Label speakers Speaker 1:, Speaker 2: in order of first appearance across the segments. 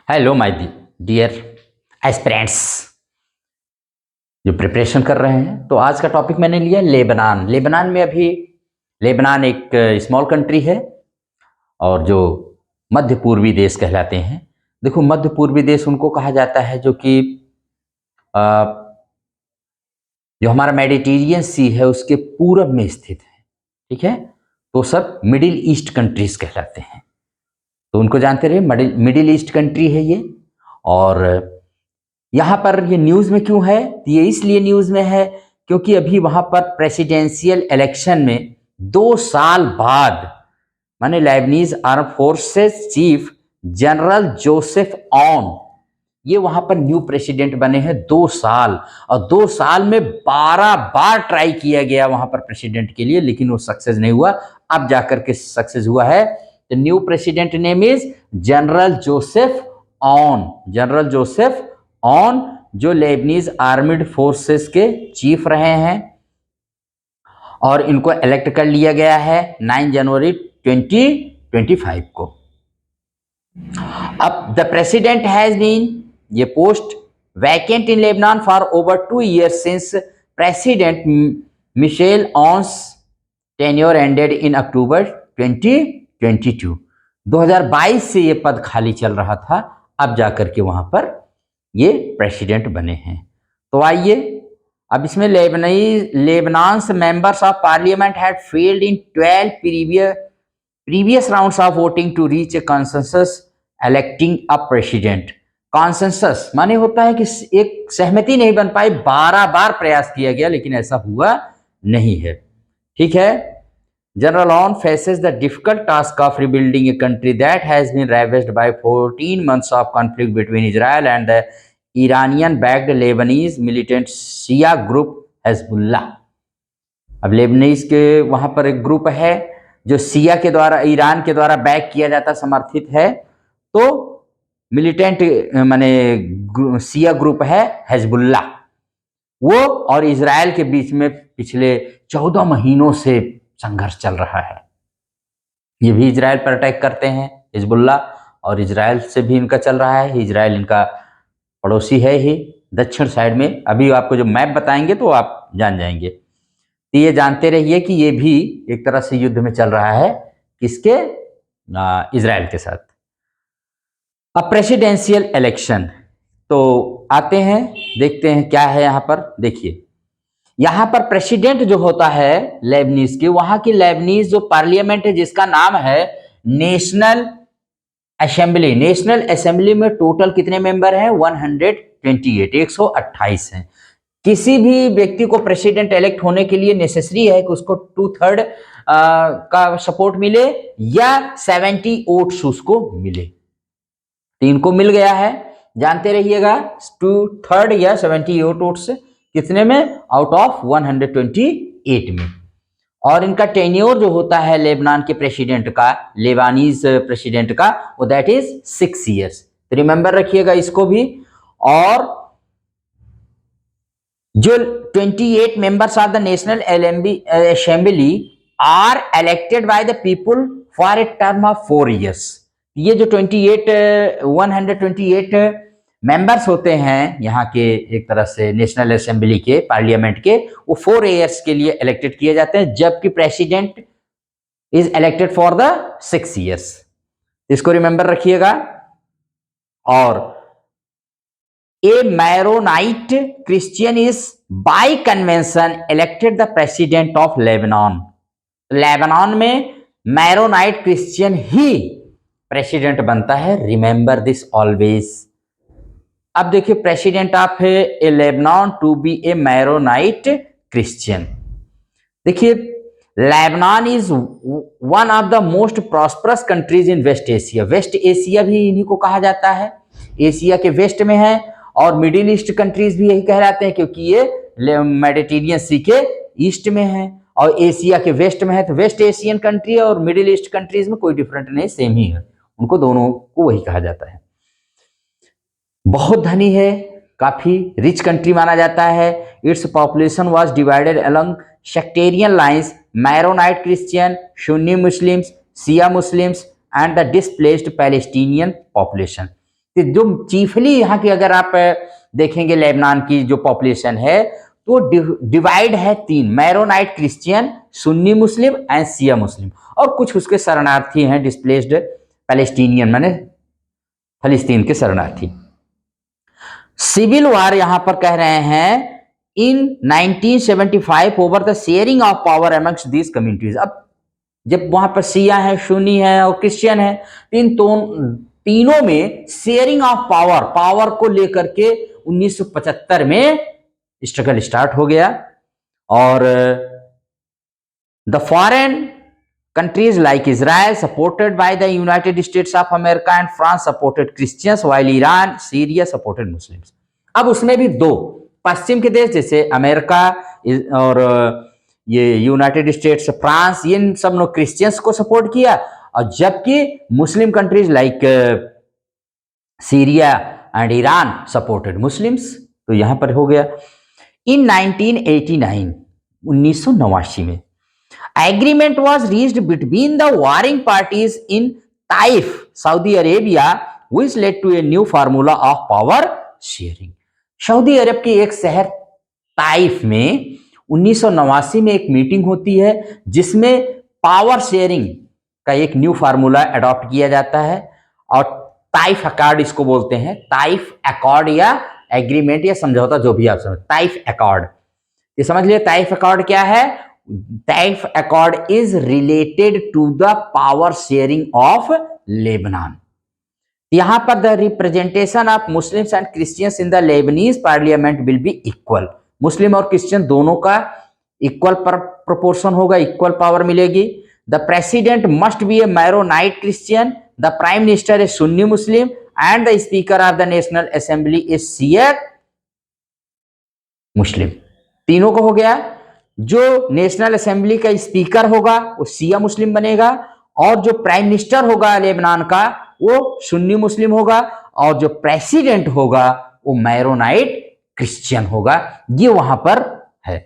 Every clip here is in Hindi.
Speaker 1: हेलो माय डियर एस्पिरेंट्स जो प्रिपरेशन कर रहे हैं। तो आज का टॉपिक मैंने लिया लेबनान। लेबनान में अभी लेबनान एक स्मॉल कंट्री है और जो मध्य पूर्वी देश कहलाते हैं। देखो, मध्य पूर्वी देश उनको कहा जाता है जो कि जो हमारा मेडिटेरियन सी है उसके पूरब में स्थित है। ठीक है, तो सब मिडिल ईस्ट कंट्रीज कहलाते हैं। तो उनको जानते रहे, मिडिल ईस्ट कंट्री है ये। और यहाँ पर ये न्यूज़ में क्यों है? ये इसलिए न्यूज़ में है क्योंकि अभी वहाँ पर प्रेसिडेंशियल इलेक्शन में 2 साल बाद माने Lebanese arm forces chief general Joseph on ये वहाँ पर न्यू प्रेसिडेंट बने हैं 2 साल। और 2 साल में 12 बार ट्राई किया गया वहाँ पर प्रेसिडेंट के लिए, लेकिन वो सक्सेस नहीं हुआ। अब जाकर के सक्सेस हुआ है। The new president name is general Joseph on. General Joseph on जो लेबनीज आर्मिड फोर्सेस के चीफ रहे हैं और इनको इलेक्ट कर लिया गया है 9 जनवरी 2025 को। अब द प्रेसिडेंट हैज बीन ये post vacant in Lebanon for over 2 years since president Michel Aoun's tenure ended in October 2022। 2022 से ये पद खाली चल रहा था, अब जाकर के वहां पर ये प्रेसिडेंट बने हैं। तो आइए अब इसमें Lebanon's members of parliament had failed in 12 previous rounds of voting to reach a consensus electing a president। Consensus माने होता है कि एक सहमति नहीं बन पाई, 12 बार प्रयास किया गया लेकिन ऐसा हुआ नहीं है। ठीक है, general Aoun faces the difficult task of rebuilding a country that has been ravaged by 14 months of conflict between Israel and the Iranian backed Lebanese militant Shia group Hezbollah. अब लेबनीज के वहां पर एक ग्रुप है जो सिया के द्वारा, ईरान के द्वारा बैक किया जाता, समर्थित है। तो मिलिटेंट माने सिया ग्रुप है हिजबुल्लाह, वो और इजराइल के बीच में पिछले 14 महीनों से संघर्ष चल रहा है। ये भी इजराइल पर अटैक करते हैं हिजबुल्लाह, और इजराइल से भी इनका चल रहा है। इजराइल इनका पड़ोसी है ही दक्षिण साइड में। अभी आपको जो मैप बताएंगे तो आप जान जाएंगे। तो ये जानते रहिए कि ये भी एक तरह से युद्ध में चल रहा है, किसके? इजराइल के साथ। अब प्रेसिडेंशियल इलेक्शन तो आते हैं, देखते हैं क्या है यहाँ पर। देखिए, यहाँ पर प्रेसिडेंट जो होता है लेबनीज के, वहां की लेबनीज जो पार्लियामेंट है जिसका नाम है नेशनल असेंबली। नेशनल असेंबली में टोटल कितने मेंबर हैं? 128, 128 हैं। किसी भी व्यक्ति को प्रेसिडेंट इलेक्ट होने के लिए नेसेसरी है कि उसको 2/3 का सपोर्ट मिले या 70 वोट्स उसको मिले। तो इनको मिल गया है, जानते रहिएगा, 2/3 या 78 वोट्स कितने में? आउट ऑफ 128 में। और इनका टेन्योर जो होता है लेबनान के प्रेसिडेंट का, लेबानीज प्रेसिडेंट का, वो दैट इज 6 years। तो रिमेंबर रखिएगा इसको भी। और जो 28 members of the National Assembly are elected by the people for a term of 4 years। ये जो 128 मेंबर्स होते हैं यहाँ के, एक तरह से नेशनल असेंबली के, पार्लियामेंट के, वो 4 years के लिए इलेक्टेड किए जाते हैं, जबकि president is elected for the 6 years। इसको रिमेंबर रखिएगा। और A Maronite Christian is by convention elected the president of Lebanon। Lebanon में मैरोनाइट क्रिश्चियन ही प्रेसिडेंट बनता है, रिमेंबर दिस ऑलवेज। अब देखिए, president of a Lebanon to be a Maronite Christian. देखिए, Lebanon is one of the most prosperous countries in West Asia. West Asia भी इन्हीं को कहा जाता है, एशिया के वेस्ट में है। और मिडिल ईस्ट कंट्रीज भी यही कहलाते हैं क्योंकि ये मेडिटेरियन सी के ईस्ट में है और एशिया के वेस्ट में है। तो वेस्ट एशियन कंट्री और मिडिल ईस्ट कंट्रीज में कोई डिफरेंट नहीं, सेम ही है, उनको दोनों को वही कहा जाता है। बहुत धनी है, काफी रिच कंट्री माना जाता है। Its population was divided along sectarian lines, Maronite Christian, Sunni Muslims, Shia Muslims and the displaced Palestinian population. कि जो चीफली यहाँ की अगर आप देखेंगे लेबनान की जो पॉपुलेशन है तो डिवाइड है तीन, Maronite Christian, Sunni Muslim and Shia Muslim, और कुछ उसके शरणार्थी हैं डिस्प्लेस्ड पैलेस्टीनियन, माने फलस्तीन के शरणार्थी। सिविल वार यहां पर कह रहे हैं इन 1975 over the sharing of power amongst these communities. अब जब वहां पर शिया है, सुन्नी है और क्रिश्चियन है, तीनों में शेयरिंग ऑफ पावर को लेकर के 1975 में स्ट्रगल स्टार्ट हो गया। और the foreign countries like Israel supported by the United States of America and France supported Christians while Iran, Syria supported Muslims। अब उसमें भी दो पश्चिम के देश जैसे अमेरिका और ये यूनाइटेड स्टेट्स, फ्रांस, ये सब ने क्रिश्चियंस को सपोर्ट किया, और जबकि Muslim countries like Syria and Iran supported Muslims. तो यहां पर हो गया। इन 1989 1989 में agreement was reached between the warring parties in Taif, Saudi Arabia, which led to a new formula of power sharing। Saudi Arab के एक शहर ताइफ में 1989 में एक मीटिंग होती है जिसमें पावर शेयरिंग का एक न्यू फार्मूला अडॉप्ट किया जाता है, और ताइफ अकॉर्ड इसको बोलते हैं। ताइफ अकॉर्ड या एग्रीमेंट या समझौता, जो भी आप समझ, ताइफ अकॉर्ड, ये समझ लिया। ताइफ अकॉर्ड क्या है? Taif Accord is related to the power sharing of Lebanon। यहां पर the representation of Muslims and Christians in the Lebanese parliament will be equal। मुस्लिम और क्रिश्चियन दोनों का इक्वल प्रोपोर्शन होगा, इक्वल पावर मिलेगी। The president must be a Maronite Christian, the prime minister is Sunni Muslim, and the speaker of the National Assembly is Shia Muslim। तीनों को हो गया। जो नेशनल असेंबली का स्पीकर होगा वो शिया मुस्लिम बनेगा, और जो प्राइम मिनिस्टर होगा लेबनान का वो सुन्नी मुस्लिम होगा, और जो प्रेसिडेंट होगा वो मैरोनाइट क्रिश्चियन होगा। ये वहां पर है।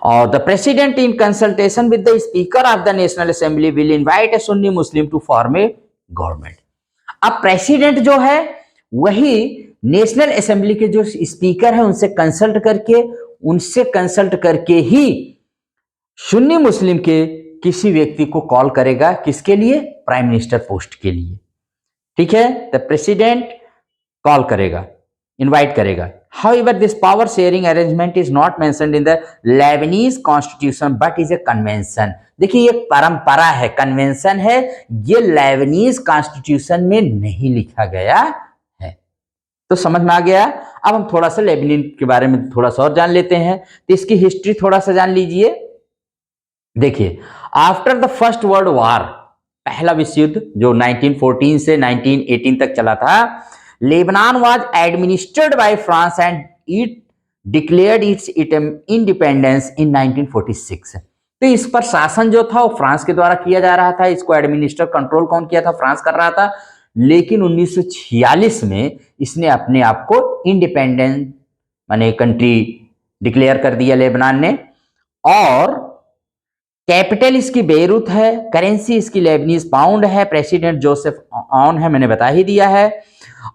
Speaker 1: और the president in consultation with the speaker of the national assembly will invite a Sunni Muslim to form a government. अब प्रेसिडेंट जो है वही नेशनल असेंबली के जो स्पीकर है उनसे कंसल्ट करके ही सुन्नी मुस्लिम के किसी व्यक्ति को कॉल करेगा, किसके लिए? प्राइम मिनिस्टर पोस्ट के लिए। ठीक है, द प्रेसिडेंट कॉल करेगा, इनवाइट करेगा। However this power sharing arrangement is not mentioned in the Lebanese constitution but is a convention. देखिए ये परंपरा है, कन्वेंशन है, ये लेबनीज कॉन्स्टिट्यूशन में नहीं लिखा गया है। तो समझ में आ गया। अब हम थोड़ा सा लेबनान के बारे में थोड़ा सा और जान लेते हैं, तो इसकी हिस्ट्री थोड़ा सा जान लीजिए। देखिए, after the first world war, पहला विश्व युद्ध जो 1914 से 1918 तक चला था, Lebanon was administered by France and it declared it's independence in 1946। तो इस पर शासन जो था वो फ्रांस के द्वारा किया जा रहा था। इसको एडमिनिस्टर कंट्रोल कौन किया था? फ्रांस कर रहा था। लेकिन 1946 में इसने अपने आप को इंडिपेंडेंट माने कंट्री डिक्लेयर कर दिया लेबनान ने, और कैपिटल इसकी बेरूत है, करेंसी इसकी लेबनीज पाउंड है, प्रेसिडेंट जोसेफ ऑन है, मैंने बता ही दिया है।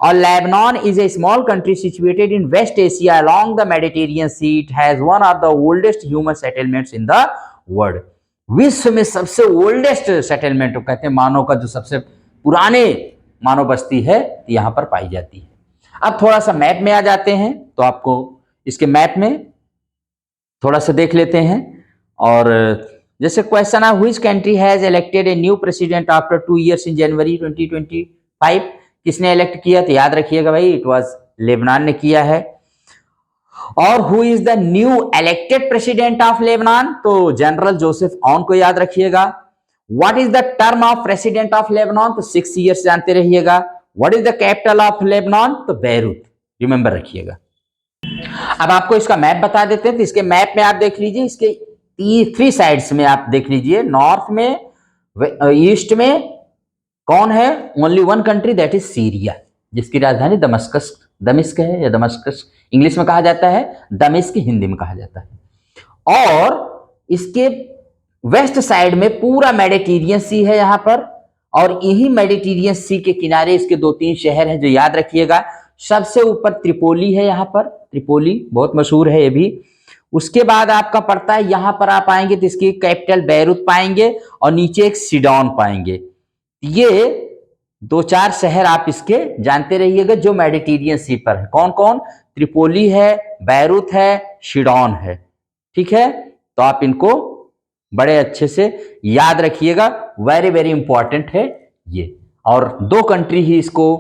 Speaker 1: और Lebanon is a small country situated in West Asia along the Mediterranean sea. It has one of the oldest human settlements in the world. विश्व में सबसे ओल्डेस्ट सेटलमेंट कहते हैं, मानव का जो सबसे पुराने मानव बस्ती है यहां पर पाई जाती है। अब थोड़ा सा मैप में आ जाते हैं, तो आपको इसके मैप में थोड़ा सा देख लेते हैं। और जैसे क्वेश्चन है, which country has elected a new president after 2 years इन जनवरी 2025। किसने इलेक्ट किया? तो याद रखिएगा भाई, इट वाज लेबनान ने किया है। और who is the new elected president of Lebanon? तो जनरल जोसेफ ऑन को याद रखिएगा। What is the term of president of Lebanon? तो 6 years जानते रहिएगा। What is the capital of Lebanon? तो बेरूत, रिमेंबर रखिएगा। अब आपको इसका मैप बता देते हैं। तो इसके मैप में आप देख लीजिए, इसके 3 साइड्स में आप देख लीजिए। नॉर्थ में, ईस्ट में कौन है? Only one country, that is Syria, जिसकी राजधानी दमिश्क है, या दमस्कस इंग्लिश में कहा जाता है, दमिश्क हिंदी में कहा जाता है। और इसके वेस्ट साइड में पूरा मेडिटेरियन सी है यहाँ पर, और यही मेडिटेरियन सी के किनारे इसके 2-3 शहर हैं जो याद रखिएगा। सबसे ऊपर त्रिपोली है, यहाँ पर त्रिपोली बहुत मशहूर है ये भी। उसके बाद आपका पड़ता है, यहाँ पर आप आएंगे तो इसकी कैपिटल बैरूत पाएंगे और नीचे एक सिडॉन पाएंगे। ये 2-4 शहर आप इसके जानते रहिएगा जो मेडिटेरियन सी पर है। कौन कौन? त्रिपोली है, बैरूत है, शिडॉन है। ठीक है, तो आप इनको बड़े अच्छे से याद रखिएगा, वेरी वेरी इंपॉर्टेंट है ये। और 2 कंट्री ही इसको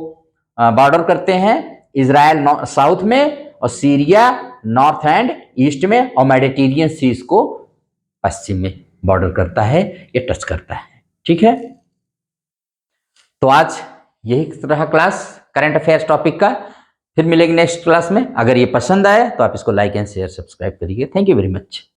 Speaker 1: बॉर्डर करते हैं, इजराइल साउथ में और सीरिया नॉर्थ एंड ईस्ट में, और मेडिटेरियन सी इसको पश्चिम में बॉर्डर करता है, ये टच करता है। ठीक है, तो आज यही रहा क्लास करंट अफेयर्स टॉपिक का। फिर मिलेंगे नेक्स्ट क्लास में। अगर ये पसंद आए तो आप इसको लाइक एंड शेयर सब्सक्राइब करिए। Thank you very much.